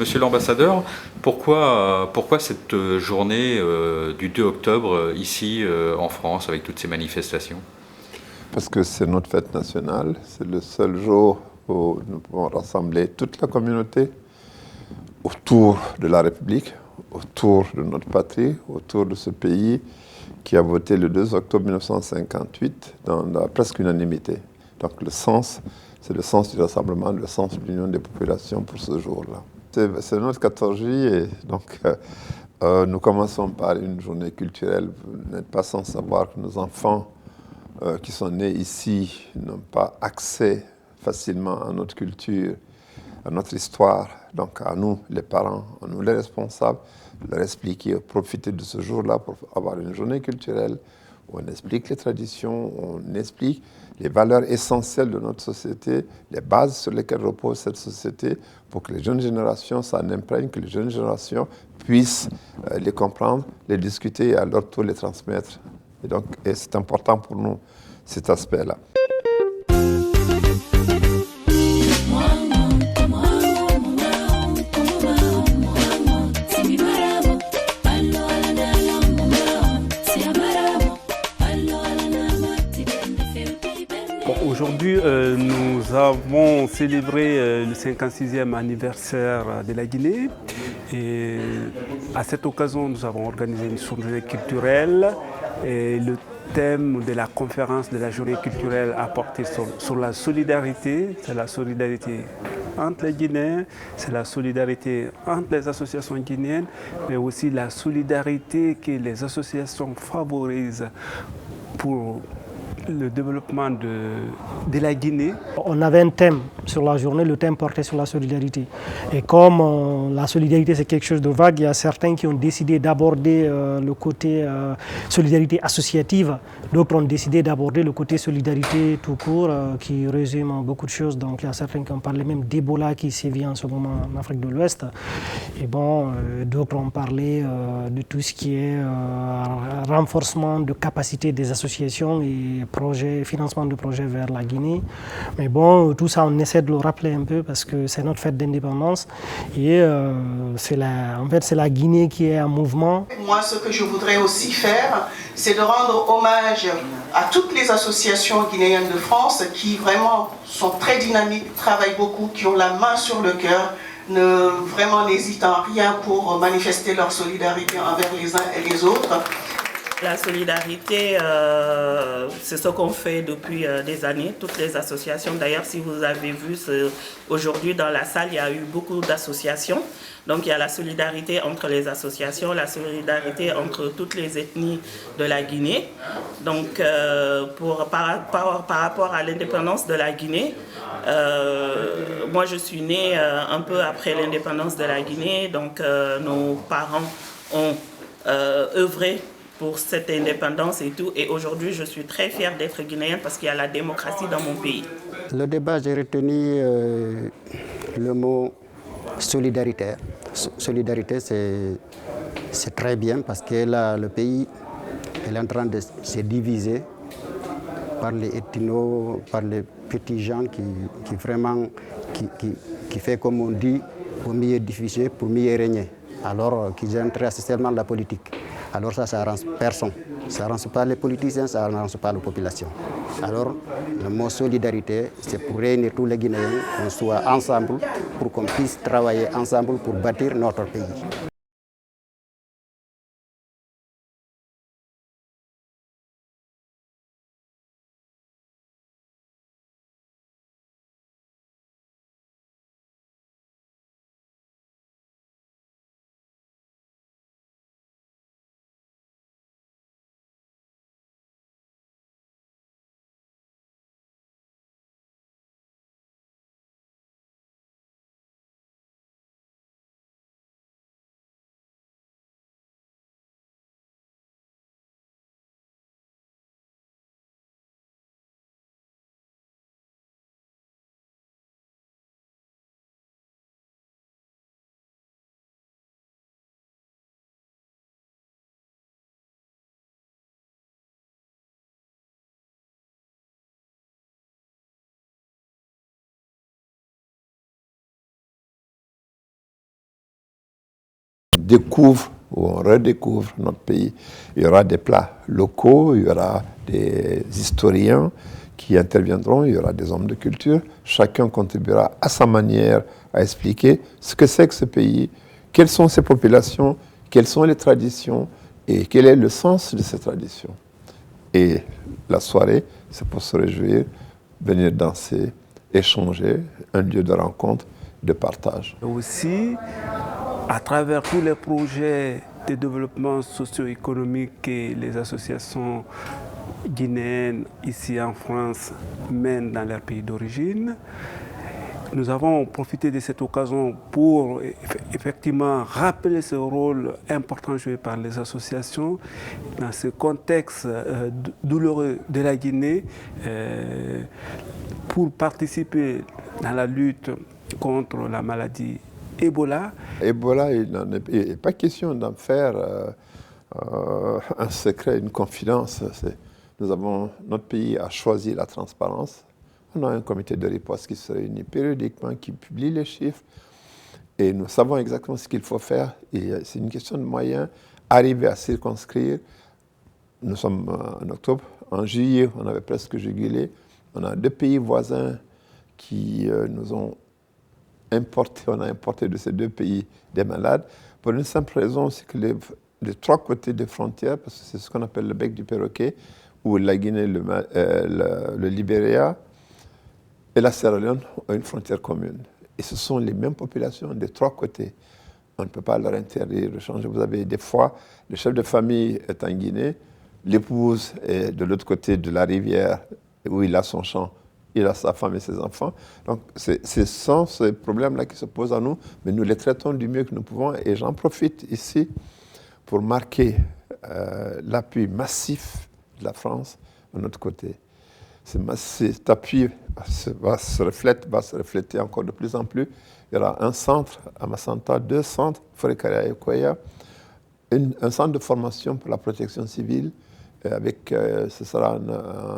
Monsieur l'ambassadeur, pourquoi cette journée du 2 octobre ici en France avec toutes ces manifestations? Parce que c'est notre fête nationale, c'est le seul jour où nous pouvons rassembler toute la communauté autour de la République, autour de notre patrie, autour de ce pays qui a voté le 2 octobre 1958 dans la presque unanimité. Donc c'est le sens du rassemblement, le sens de l'union des populations pour ce jour-là. C'est notre 14 juillet, donc nous commençons par une journée culturelle. Vous n'êtes pas sans savoir que nos enfants qui sont nés ici n'ont pas accès facilement à notre culture, à notre histoire. Donc à nous, les parents, à nous les responsables, de leur expliquer, profiter de ce jour-là pour avoir une journée culturelle où on explique les traditions, on explique les valeurs essentielles de notre société, les bases sur lesquelles repose cette société, pour que les jeunes générations s'en imprègnent, que les jeunes générations puissent les comprendre, les discuter et à leur tour les transmettre. Et c'est important pour nous, cet aspect-là. Aujourd'hui, nous avons célébré le 56e anniversaire de la Guinée. Et à cette occasion, nous avons organisé une journée culturelle. Et le thème de la conférence de la journée culturelle a porté sur la solidarité. C'est la solidarité entre les Guinéens, c'est la solidarité entre les associations guinéennes, mais aussi la solidarité que les associations favorisent pour le développement de la Guinée. On avait un thème sur la journée, le thème portait sur la solidarité. Et comme la solidarité c'est quelque chose de vague, il y a certains qui ont décidé d'aborder le côté solidarité associative, d'autres ont décidé d'aborder le côté solidarité tout court qui résume beaucoup de choses. Donc il y a certains qui ont parlé même d'Ebola qui sévit en ce moment en Afrique de l'Ouest. Et bon, d'autres ont parlé de tout ce qui est renforcement de capacité des associations et financement de projets vers la Guinée. Mais bon, tout ça, on essaie de le rappeler un peu parce que c'est notre fête d'indépendance. Et en fait, c'est la Guinée qui est en mouvement. Moi, ce que je voudrais aussi faire, c'est de rendre hommage à toutes les associations guinéennes de France qui vraiment sont très dynamiques, travaillent beaucoup, qui ont la main sur le cœur, vraiment n'hésitent en rien pour manifester leur solidarité envers les uns et les autres. La solidarité, c'est ce qu'on fait depuis des années, toutes les associations. D'ailleurs, si vous avez vu, aujourd'hui dans la salle, il y a eu beaucoup d'associations. Donc il y a la solidarité entre les associations, la solidarité entre toutes les ethnies de la Guinée. Donc par rapport à l'indépendance de la Guinée, moi je suis née un peu après l'indépendance de la Guinée. Donc nos parents ont œuvré pour cette indépendance et tout. Et aujourd'hui, je suis très fière d'être guinéenne parce qu'il y a la démocratie dans mon pays. Le débat, j'ai retenu le mot solidaritaire. Solidarité, c'est très bien parce que là, le pays est en train de se diviser par les ethnos, par les petits gens qui fait comme on dit, pour mieux diffuser, pour mieux régner. Alors qu'ils intéressent seulement la politique. Alors ça n'arrange personne. Ça n'arrange pas les politiciens, ça n'arrange pas la population. Alors le mot solidarité, c'est pour réunir tous les Guinéens, qu'on soit ensemble, pour qu'on puisse travailler ensemble pour bâtir notre pays. découvre ou on redécouvre notre pays. Il y aura des plats locaux, il y aura des historiens qui interviendront, il y aura des hommes de culture. Chacun contribuera à sa manière à expliquer ce que c'est que ce pays, quelles sont ses populations, quelles sont les traditions et quel est le sens de ces traditions. Et la soirée, c'est pour se réjouir, venir danser, échanger, un lieu de rencontre, de partage. Aussi, à travers tous les projets de développement socio-économique que les associations guinéennes ici en France mènent dans leur pays d'origine, nous avons profité de cette occasion pour effectivement rappeler ce rôle important joué par les associations dans ce contexte douloureux de la Guinée pour participer dans la lutte contre la maladie Ebola. Ebola, il n'est pas question d'en faire un secret, une confidence. Notre pays a choisi la transparence. On a un comité de riposte qui se réunit périodiquement, qui publie les chiffres. Et nous savons exactement ce qu'il faut faire. C'est une question de moyens. Arriver à circonscrire. Nous sommes en octobre. En juillet, on avait presque jugulé. On a 2 pays voisins qui nous ont importé. On a importé de ces 2 pays des malades. Pour une simple raison, c'est que les 3 côtés des frontières, parce que c'est ce qu'on appelle le bec du perroquet, où la Guinée, le Libéria et la Sierra Leone ont une frontière commune. Et ce sont les mêmes populations des 3 côtés. On ne peut pas leur interdire de changer. Vous avez des fois, le chef de famille est en Guinée, l'épouse est de l'autre côté de la rivière où il a son champ, il a sa femme et ses enfants. Donc, ce sont ces problèmes-là qui se posent à nous, mais nous les traitons du mieux que nous pouvons. Et j'en profite ici pour marquer l'appui massif de la France de notre côté. Cet appui va se refléter encore de plus en plus. Il y aura un centre à Massanta, 2 centres, Forécaria et Kouaya, un centre de formation pour la protection civile. Ce sera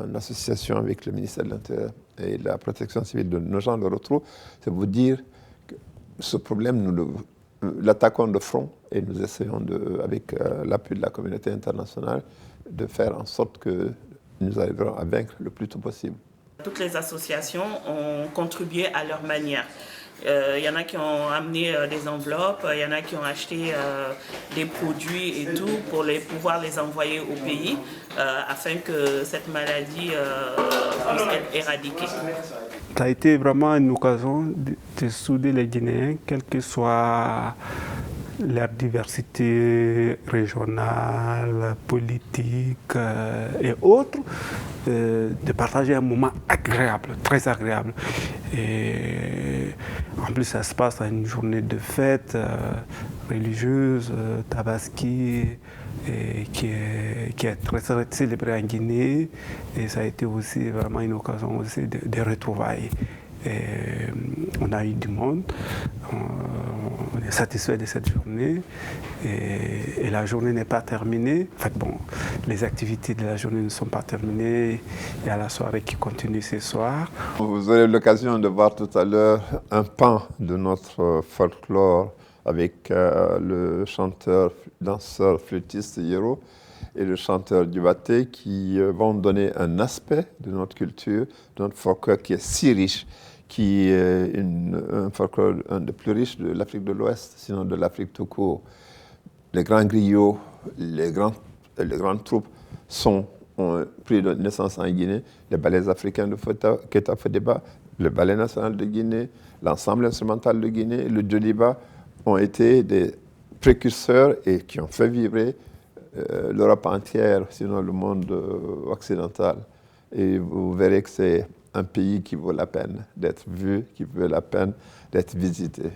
une association avec le ministère de l'Intérieur et la protection civile de nos gens le retrouvent. C'est vous dire que ce problème, nous l'attaquons de front et nous essayons, avec l'appui de la communauté internationale, de faire en sorte que nous arriverons à vaincre le plus tôt possible. Toutes les associations ont contribué à leur manière. Il y en a qui ont amené des enveloppes, il y en a qui ont acheté des produits et tout pour pouvoir les envoyer au pays afin que cette maladie puisse être éradiquée. Ça a été vraiment une occasion de souder les Guinéens, quelle que soit leur diversité régionale, politique et autres, de partager un moment agréable, très agréable. Et en plus, ça se passe à une journée de fête religieuse, Tabaski, qui est très célébrée en Guinée. Et ça a été aussi vraiment une occasion aussi de retrouvailles. Et on a eu du monde, on est satisfait de cette journée et la journée n'est pas terminée. En fait, bon, les activités de la journée ne sont pas terminées, il y a la soirée qui continue ce soir. Vous aurez l'occasion de voir tout à l'heure un pan de notre folklore avec le chanteur, danseur, flûtiste Yero et le chanteur Dubaté qui vont donner un aspect de notre culture, de notre folklore qui est si riche, qui est un folklore un des plus riches de l'Afrique de l'Ouest, sinon de l'Afrique tout court. Les grands griots, les grandes troupes ont pris de naissance en Guinée. Les ballets africains de Keita Fodeba, le ballet national de Guinée, l'ensemble instrumental de Guinée, le Djoliba ont été des précurseurs et qui ont fait vibrer l'Europe entière, sinon le monde occidental. Et vous verrez que c'est un pays qui vaut la peine d'être vu, qui vaut la peine d'être visité.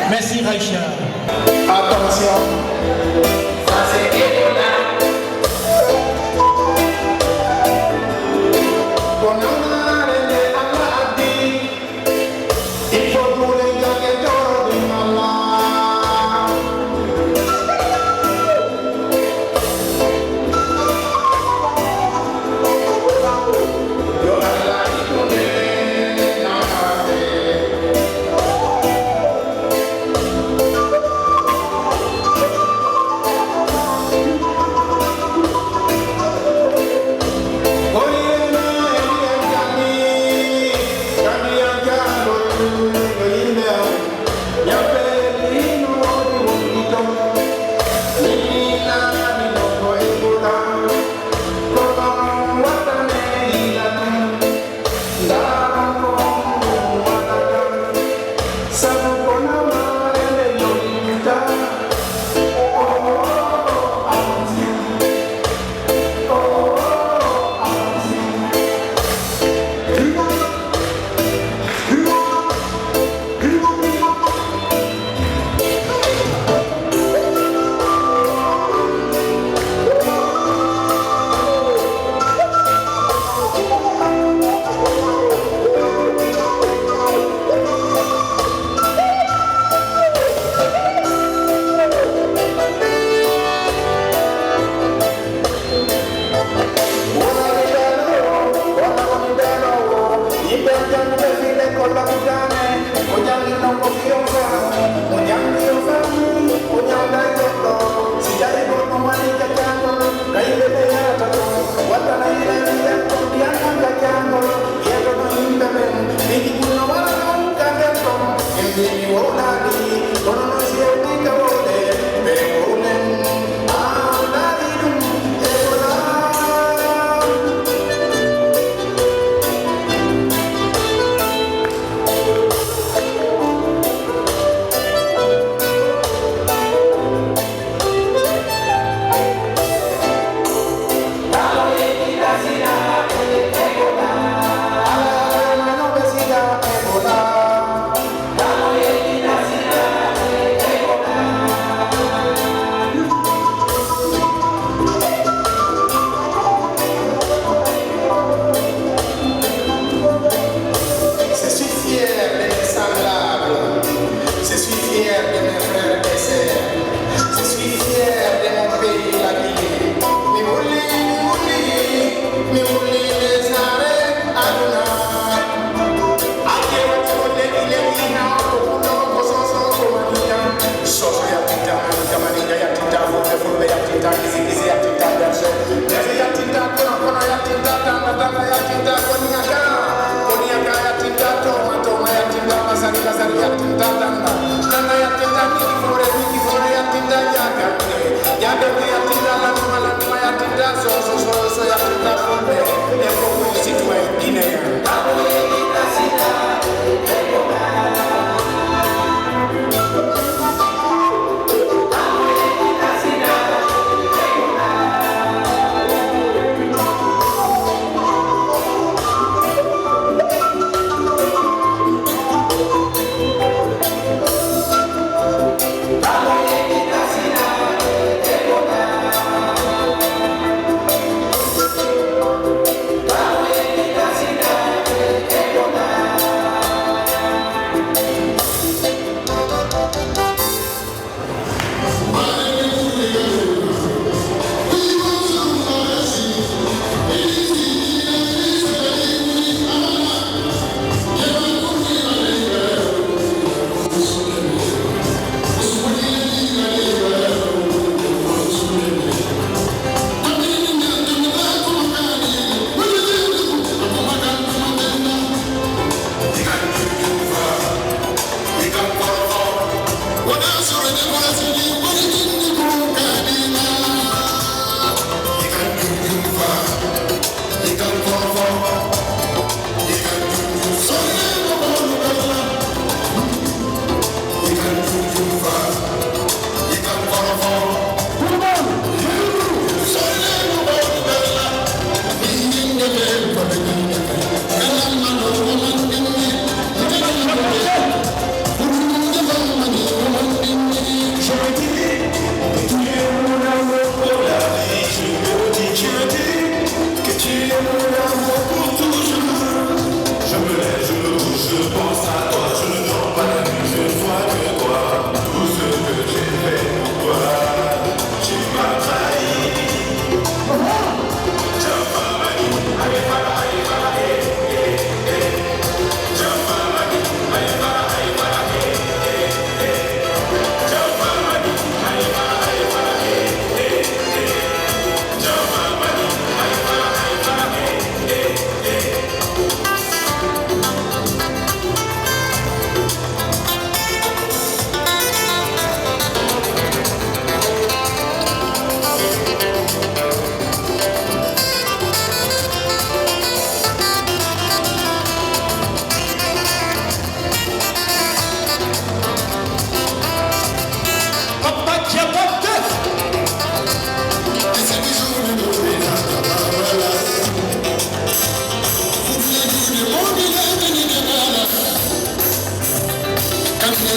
Merci Raïcha. Attention, ça c'est Ebola. Il faut pour les gars qui dorment du malin.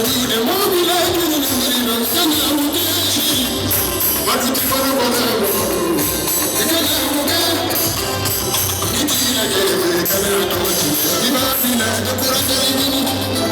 Thank you.